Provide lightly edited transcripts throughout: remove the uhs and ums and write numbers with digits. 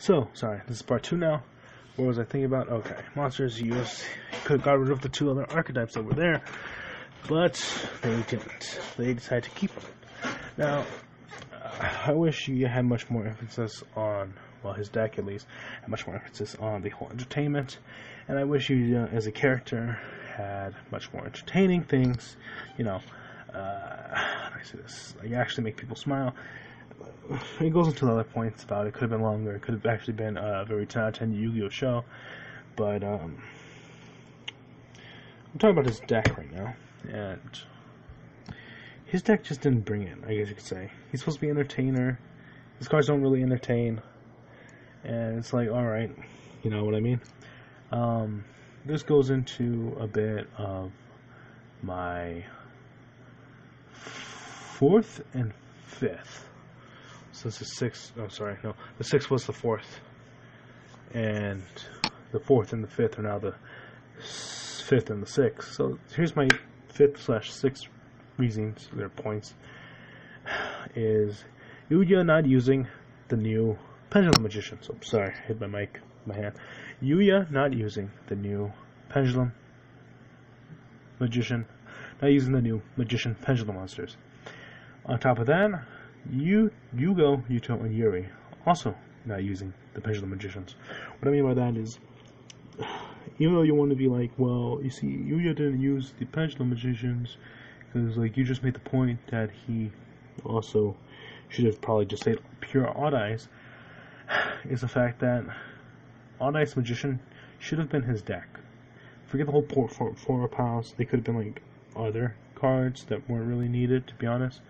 So, sorry, this is part 2 now. What was I thinking about? Okay, monsters used. Could have got rid of the 2 other archetypes that were there, but they didn't. They decided to keep them. Now, I wish you had much more emphasis on, well, his deck at least, had much more emphasis on the whole entertainment, and I wish you, as a character, had much more entertaining things, how do I say this, like actually make people smile. It goes into other points about it. Could have been longer. It could have actually been a very 10 out of 10 Yu-Gi-Oh show. But I'm talking about his deck right now, and his deck just didn't bring it, I guess you could say. He's supposed to be an entertainer. His cards don't really entertain, and it's like, alright, you know what I mean? This goes into a bit of my 4th and 5th. So this is 6th. Oh, sorry, no. The 6th was the 4th, and the 4th and the 5th are now the 5th and the 6th. So here's my 5th/6th reasons, their points. Is Yuya not using the new Pendulum Magician? So sorry, I hit my mic, my hand. Yuya not using the new Pendulum Magician, not using the new Magician Pendulum monsters. On top of that, Yugo, Yuto, and Yuri also not using the Pendulum Magicians. What I mean by that is, even though you want to be like, well, you see, Yuya didn't use the Pendulum Magicians because, like, you just made the point that he also should have probably just said pure Odd Eyes, is the fact that Odd Eyes Magician should have been his deck. Forget the whole four piles. They could have been like other cards that weren't really needed, to be honest.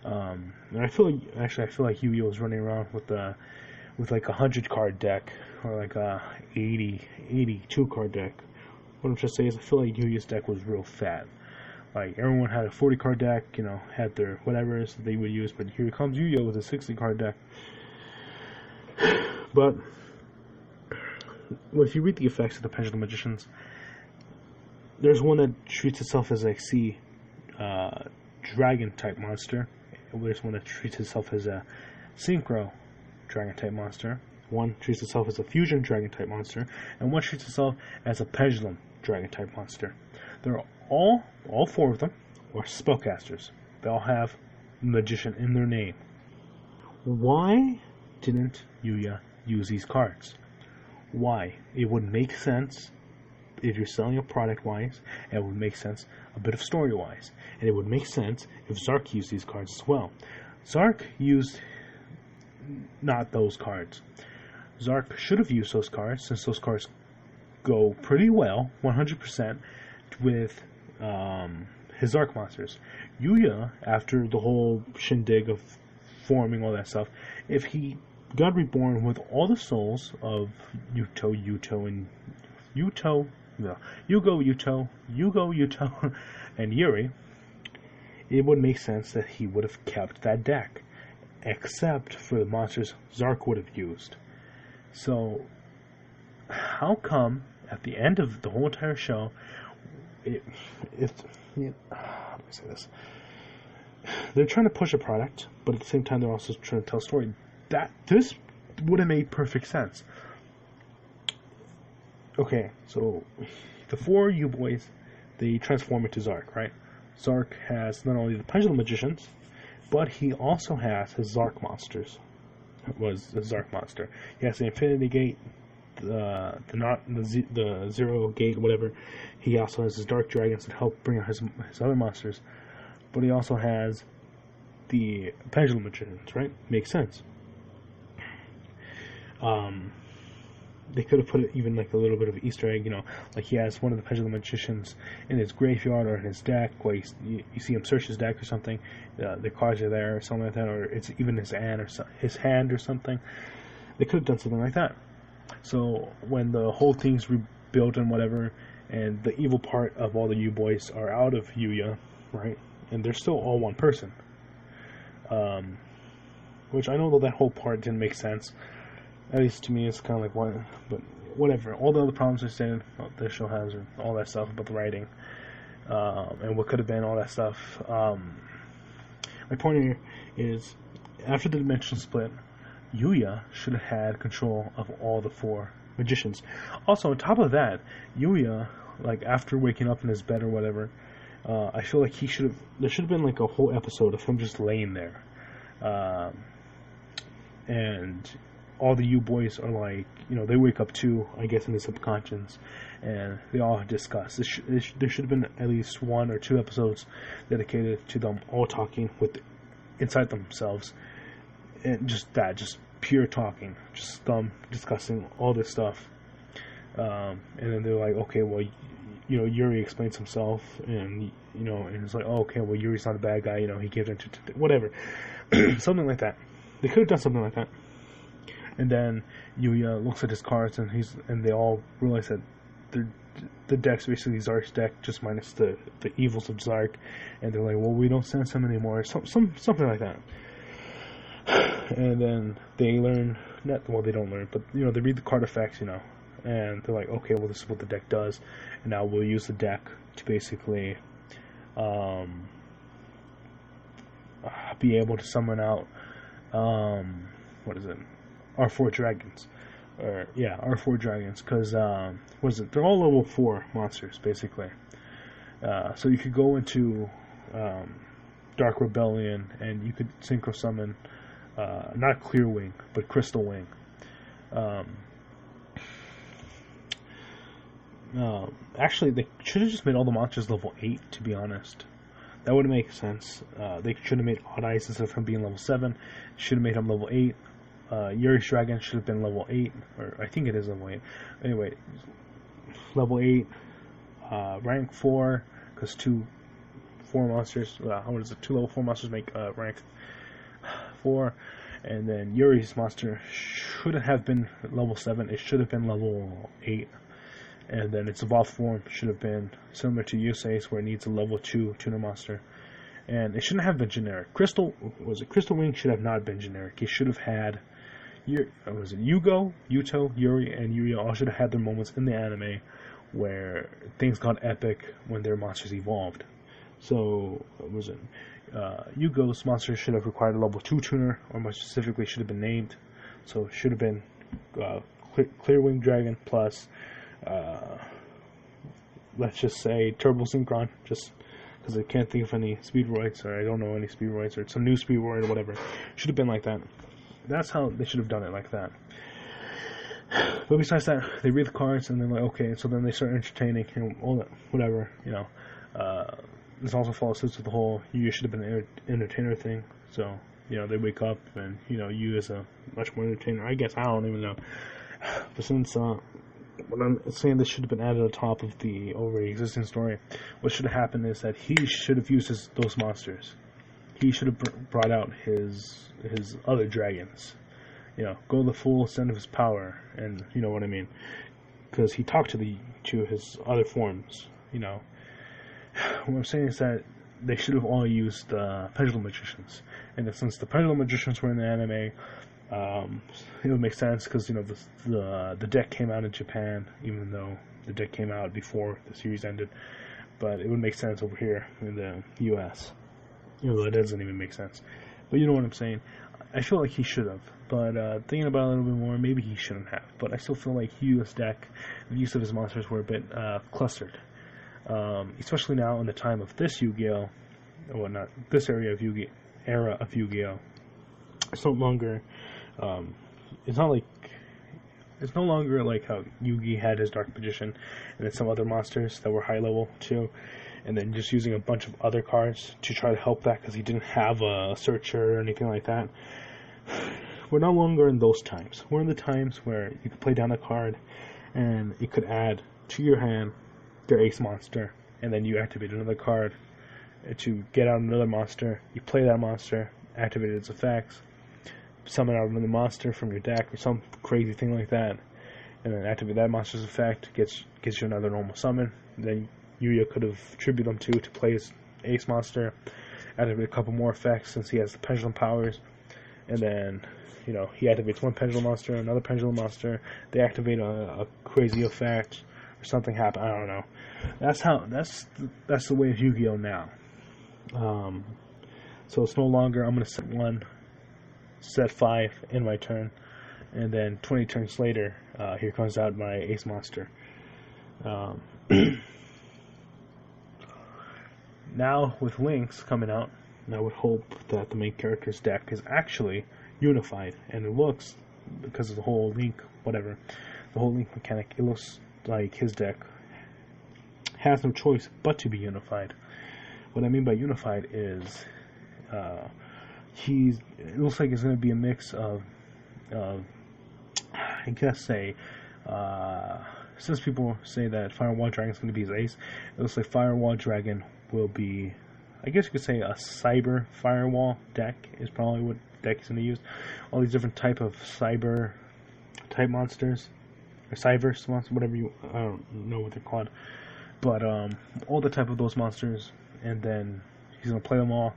And I feel like Yu-Gi-Oh was running around with like a 100 card deck or like a 82 card deck. What I'm trying to say is I feel like Yu-Gi-Oh's deck was real fat. Like everyone had a 40 card deck, had their whatever that they would use, but here comes Yu-Gi-Oh with a 60 card deck. But if you read the effects of the Pendulum Magicians, there's one that treats itself as a sea dragon type monster. There's one that treats itself as a synchro dragon type monster. One treats itself as a fusion dragon type monster, and one treats itself as a pendulum dragon type monster. They're all 4 of them are spellcasters. They all have magician in their name. Why didn't Yuya use these cards? Why? It would make sense if you're selling a product-wise, and it would make sense a bit of story-wise. And it would make sense if Zark used these cards as well. Zark used not those cards. Zark should have used those cards, since those cards go pretty well, 100%, with his Zark monsters. Yuya, after the whole shindig of forming all that stuff, if he got reborn with all the souls of Yugo, Yuto, and Yuri, it would make sense that he would have kept that deck, except for the monsters Zark would have used. So, how come at the end of the whole entire show, how do I say this? They're trying to push a product, but at the same time they're also trying to tell a story. This would have made perfect sense. Okay, so the 4 U-Boys, they transform into Zark, right? Zark has not only the Pendulum Magicians, but he also has his Zark monsters. It was a Zark monster. He has the Infinity Gate, the Zero Gate, whatever. He also has his Dark Dragons that help bring out his other monsters. But he also has the Pendulum Magicians, right? Makes sense. They could have put it even like a little bit of Easter egg, like he has one of the Pendulum Magicians in his graveyard or in his deck, where you see him search his deck or something, the cards are there or something like that, or it's even his hand or something. They could have done something like that. So when the whole thing's rebuilt and whatever, and the evil part of all the U-Boys are out of Yuya, right, and they're still all one person, which I know that whole part didn't make sense. At least to me, it's kind of like, what? But whatever. All the other problems are saying the show has, or all that stuff about the writing, and what could have been, all that stuff. My point here is, after the dimension split, Yuya should have had control of all the 4 magicians. Also, on top of that, Yuya, like after waking up in his bed or whatever, I feel like there should have been like a whole episode of him just laying there, and all the U boys are like, they wake up too, I guess, in the subconscious, and they all discuss. There should have been at least 1 or 2 episodes dedicated to them all talking inside themselves, and just pure talking, just them discussing all this stuff. And then they're like, okay, well, Yuri explains himself, and and it's like, oh, okay, well, Yuri's not a bad guy, he gives into whatever, something like that. They could have done something like that. And then Yuya looks at his cards, and they all realize that the deck's basically Zark's deck, just minus the evils of Zark, and they're like, well, we don't sense him anymore, something like that. And then they learn, they don't learn, but they read the card effects, and they're like, okay, well, this is what the deck does, and now we'll use the deck to basically be able to summon out R4 dragons, R4 dragons, because they're all level 4 monsters basically. So you could go into Dark Rebellion and you could synchro summon not Clear Wing but Crystal Wing. Actually, they should have just made all the monsters level 8, to be honest. That would make sense. They should have made Odd Eyes instead of him being level 7. Should have made him level 8. Yuri's Dragon should have been level 8, or I think it is level 8. Anyway, level 8, rank 4, because 4 monsters, 2 level 4 monsters make rank 4, and then Yuri's monster should have been level 7, it should have been level 8, and then its evolved form should have been similar to Yusei's, where it needs a level 2 tuner monster. And it shouldn't have been generic. Crystal Wing should have not been generic. It should have had, Yugo, Yuto, Yuri, and Yuya all should have had their moments in the anime where things got epic when their monsters evolved. So, Yugo's monster should have required a level 2 tuner, or more specifically should have been named. So it should have been Clear Wing Dragon plus, let's just say, Turbo Synchron, just because I can't think of any Speedroids, or I don't know any Speedroids, or some new Speedroid or whatever. Should have been like that. That's how they should have done it, like that. But besides that, they read the cards, and they're like, okay, so then they start entertaining, all that, whatever, This also follows suit with the whole, you should have been an entertainer thing. So, they wake up, and, you as a much more entertainer, I guess, I don't even know. But since, when I'm saying this should have been added on top of the already existing story, what should have happened is that he should have used those monsters. He should have brought out his other dragons. Go the full extent of his power, and you know what I mean. Because he talked to his other forms. What I'm saying is that they should have all used Pendulum Magicians, and since the Pendulum Magicians were in the anime, it would make sense because the deck came out in Japan, even though the deck came out before the series ended. But it would make sense over here in the U.S. Though it doesn't even make sense. But you know what I'm saying. I feel like he should have. But thinking about it a little bit more, maybe he shouldn't have. But I still feel like Yu's deck, the use of his monsters were a bit clustered. Especially now in the time of this Yu-Gi-Oh! Well, not this era of Yu-Gi-Oh! It's no longer. It's no longer like how Yugi had his Dark Magician and then some other monsters that were high level too, and then just using a bunch of other cards to try to help that because he didn't have a searcher or anything like that. We're no longer in those times. We're in the times where you could play down a card and you could add to your hand their ace monster, and then you activate another card to get out another monster. You play that monster, activate its effects, summon out another monster from your deck or some crazy thing like that, and then activate that monster's effect, gets you another normal summon. Then Yuya could have tributed them to play his ace monster, activate a couple more effects since he has the pendulum powers, and then he activates one pendulum monster, another pendulum monster, they activate a crazy effect or something happen. I don't know. That's the way of Yu-Gi-Oh! Now. So it's no longer I'm gonna set one set 5 in my turn, and then 20 turns later, here comes out my ace monster. Now with Links coming out, I would hope that the main character's deck is actually unified, and it looks, because of the whole Link, the whole Link mechanic, it looks like his deck has no choice but to be unified. What I mean by unified is, it looks like it's going to be a mix of I guess since people say that Firewall Dragon is going to be his ace, it looks like Firewall Dragon will be, I guess you could say, a cyber firewall deck is probably what deck he's going to use. All these different type of cyber type monsters, or cybers monsters, whatever I don't know what they're called, but all the type of those monsters, and then he's going to play them all,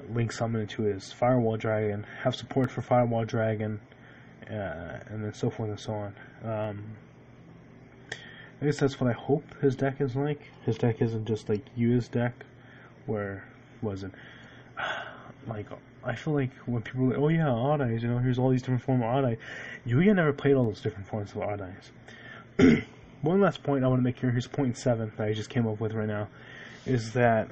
link summon into his Firewall Dragon, have support for Firewall Dragon, and then so forth and so on. I guess that's what I hope his deck is like. His deck isn't just like Yuya's deck, where was it? Like, I feel like when people are like, oh yeah, Odd Eyes, here's all these different forms of Odd Eyes. Yuya never played all those different forms of Odd Eyes. One last point I want to make here, here's point 7 that I just came up with right now, is that,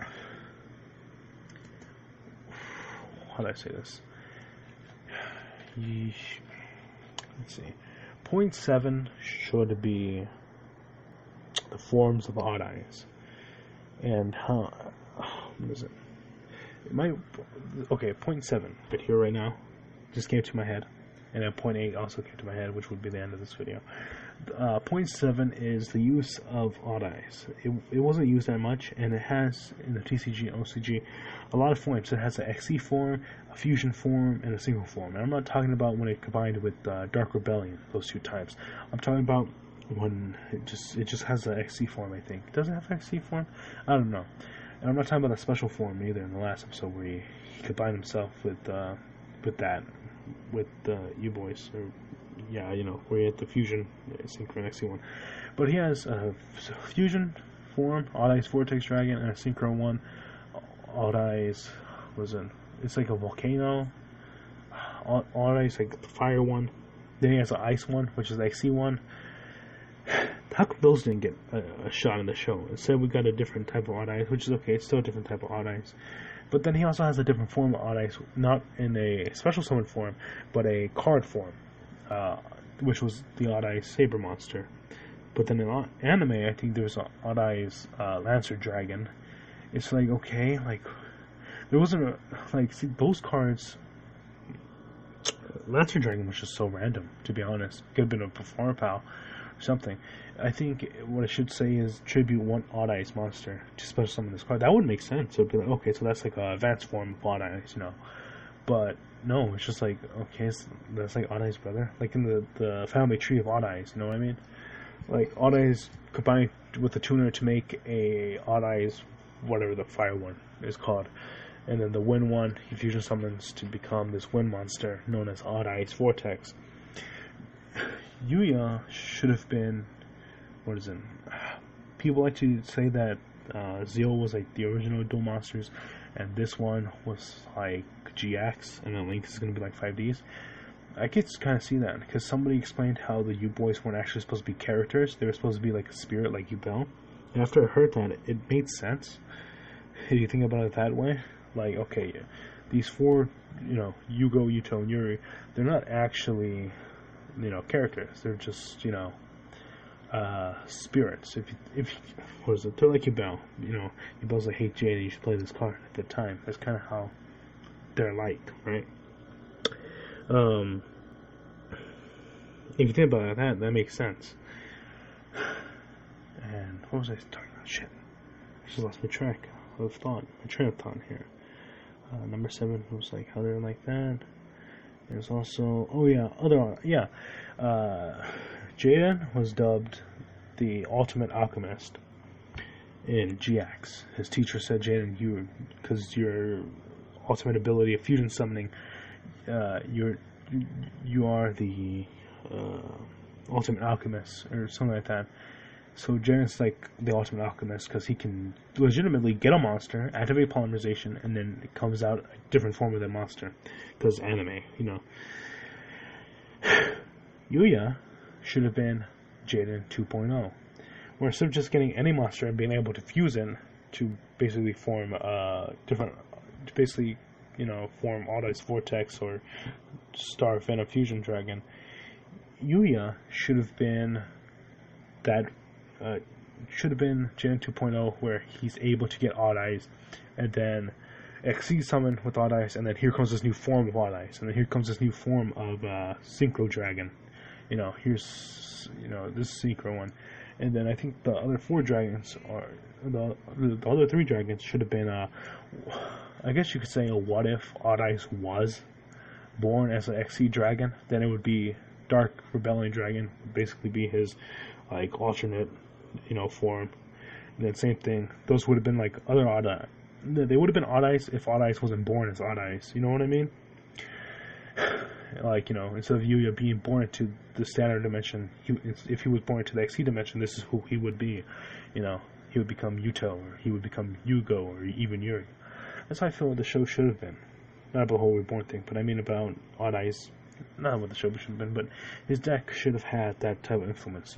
how do I say this? Let's see. Point 7 should be the forms of Odd Eyes. And how, what is it? It might, okay, point 7, but here right now, just came to my head. And then point 8 also came to my head, which would be the end of this video. Point 7 is the use of Odd Eyes. It wasn't used that much, and it has, in the TCG and OCG, a lot of forms. It has an XE form, a fusion form, and a single form. And I'm not talking about when it combined with Dark Rebellion, those two types. I'm talking about when it just has an XE form, I think. Does it have an XE form? I don't know. And I'm not talking about a special form either in the last episode where he combined himself with the U-Boys, or where he had the fusion synchro XE one. But he has a fusion form, Odd Eyes Vortex Dragon, and a synchro one. Odd Eyes it's like a volcano. Odd Eyes like the fire one. Then he has an ice one, which is the XE one. How come those didn't get a shot in the show? Instead, we got a different type of Odd Eyes, which is okay. It's still a different type of Odd Eyes. But then he also has a different form of Odd Eyes, not in a special summon form, but a card form, which was the Odd Eyes Saber Monster. But then in anime, I think there's an Odd Eyes Lancer Dragon. It's like, okay, like, there wasn't see, those cards, Lancer Dragon was just so random, to be honest. It could have been a Performer Pal or something. I think what I should say is tribute one Odd Eyes monster to special summon this card. That would make sense. It would be like, okay, so that's like an advanced form of Odd Eyes, But no, it's just like, okay, that's like Odd Eyes brother. Like in the family tree of Odd Eyes, you know what I mean? Like Odd Eyes combined with the tuner to make a Odd Eyes, whatever the fire one is called. And then the wind one, he fusion summons to become this wind monster known as Odd Eyes Vortex. Yuya should have been, what is it? People like to say that Zeo was like the original Duel Monsters, and this one was like GX, and then Link is going to be like 5Ds. I could kind of see that, because somebody explained how the U-Boys weren't actually supposed to be characters. They were supposed to be like a spirit, like Yubel. And after I heard that, it made sense. If you think about it that way, like, okay, these four, Yugo, Yuto, and Yuri, they're not actually, characters. They're just, spirits. If what is it? They're like Yubel. Yubel's like, hey Jade, you should play this card at the time. That's kind of how they're like, right? If you think about that makes sense. And what was I talking about? Shit, I just lost my train of thought here. Number 7 was like how they're like that. There's also, Jaden was dubbed the Ultimate Alchemist in GX. His teacher said, Jaden, because your ultimate ability of fusion summoning, you are the Ultimate Alchemist, or something like that. So Jaden's like the ultimate alchemist because he can legitimately get a monster, activate polymerization, and then it comes out a different form of that monster. Because anime, you know. Yuya should have been Jaden 2.0, where instead of just getting any monster and being able to fuse it to basically form form All Ice Vortex or Star Venom Fusion Dragon, Yuya should have been Jaden 2.0, where he's able to get Odd Eyes, and then XC summon with Odd Eyes, and then here comes this new form of Odd Eyes, and then here comes this new form of Synchro Dragon. Here's this Synchro one, and then I think the other 4 dragons the other 3 dragons should have been I guess you could say what if Odd Eyes was born as an XC dragon, then it would be Dark Rebellion Dragon, would basically be his like alternate form. And then same thing, those would have been like other Odd Eyes. They would have been Odd Eyes if Odd Eyes wasn't born as Odd Eyes. You know what I mean? Like, instead of Yuya being born into the standard dimension, if he was born into the XC dimension, this is who he would be. He would become Yuto, or he would become Yugo, or even Yuri. That's how I feel the show should have been. Not about the whole reborn thing, but I mean about Odd Eyes. Not what the show should have been, but his deck should have had that type of influence.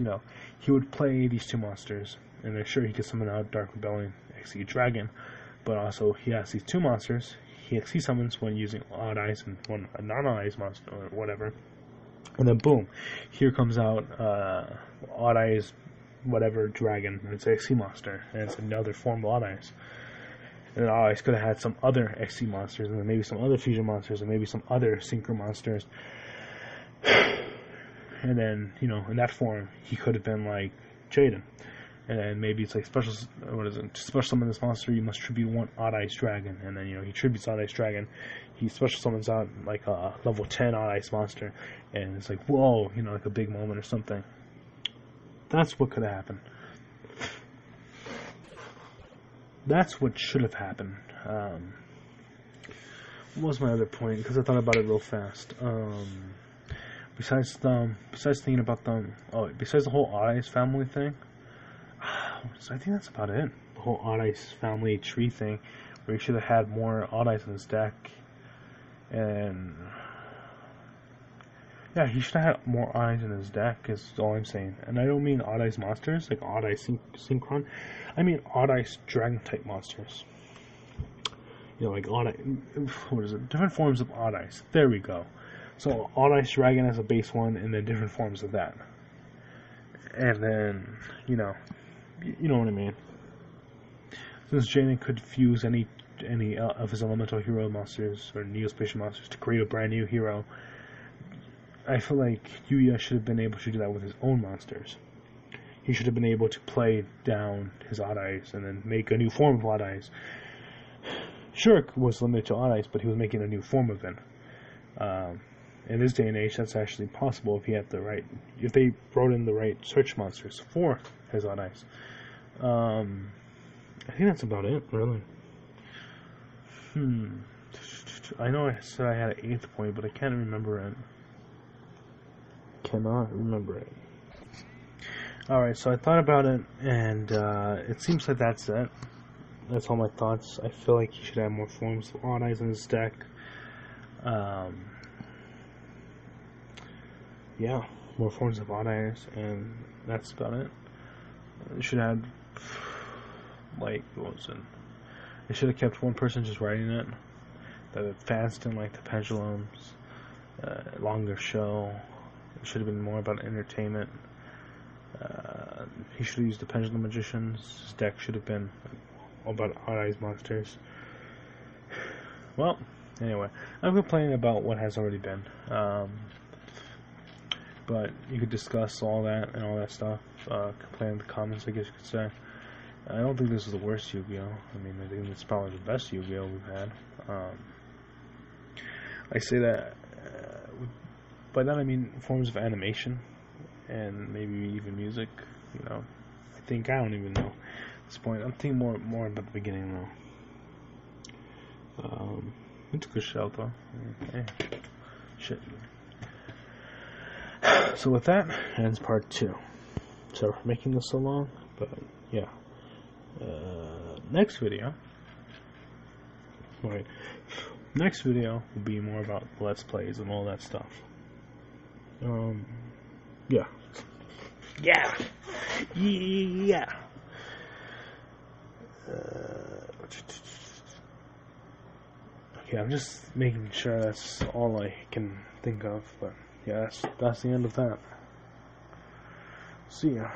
He would play these 2 monsters, and then sure, he could summon out Dark Rebellion XC Dragon, but also he has these 2 monsters. He XC summons when using Odd Eyes and one a non-Odd Eyes monster or whatever, and then boom, here comes out Odd Eyes whatever dragon, and it's an XC monster, and it's another form of Odd Eyes. And then Odd Eyes could have had some other XC monsters, and then maybe some other fusion monsters, and maybe some other synchro monsters. And then, in that form, he could have been like Jaden. And then maybe it's like special summon this monster, you must tribute 1 Odd Eyes Dragon. And then, he tributes Odd Eyes Dragon. He special summons out like a level 10 Odd Eyes monster. And it's like, whoa, like a big moment or something. That's what could have happened. That's what should have happened. What was my other point? Because I thought about it real fast. Besides thinking about besides the whole Odd Eyes family thing, I think that's about it. The whole Odd Eyes family tree thing, where he should have had more Odd Eyes in his deck, and yeah, he should have had more Odd Eyes in his deck. Is all I'm saying. And I don't mean Odd Eyes monsters like Odd Eyes Synchron. I mean Odd Eyes Dragon type monsters. Like Odd Eyes. What is it? Different forms of Odd Eyes. There we go. So Odd Eyes Dragon as a base one, and then different forms of that. And then you know what I mean. Since Jaden could fuse any of his elemental hero monsters or neospatial monsters to create a brand new hero, I feel like Yuya should have been able to do that with his own monsters. He should have been able to play down his Odd Eyes and then make a new form of Odd Eyes. Shirk was limited to Odd Eyes, but he was making a new form of it. In this day and age, that's actually possible if they wrote in the right search monsters for his Odd Eyes. I think that's about it, really. I know I said I had an 8th point, but I can't remember it. Cannot remember it. Alright, so I thought about it, and it seems like that's it. That's all my thoughts. I feel like he should have more forms of Odd Eyes in his deck. Yeah, more forms of Odd Eyes, and that's about it. It should have, what was it? It should have kept one person just writing it. The fast and the pendulums, longer show. It should have been more about entertainment. He should have used the Pendulum Magicians. His deck should have been all about Odd Eyes monsters. Well, anyway, I'm complaining about what has already been. But you could discuss all that and all that stuff. Complain in the comments, I guess you could say. I don't think this is the worst Yu-Gi-Oh! I mean, I think it's probably the best Yu-Gi-Oh! We've had. I say that, by that I mean forms of animation, and maybe even music, I don't even know at this point. I'm thinking more about the beginning, though. It's a good shout, though. Okay. Shit. So with that, ends part 2. sorry for making this so long, but yeah. Next video. Wait. Next video will be more about Let's Plays and all that stuff. Yeah. Yeah! Yeah! Okay, I'm just making sure that's all I can think of, but yeah, that's the end of that. See ya.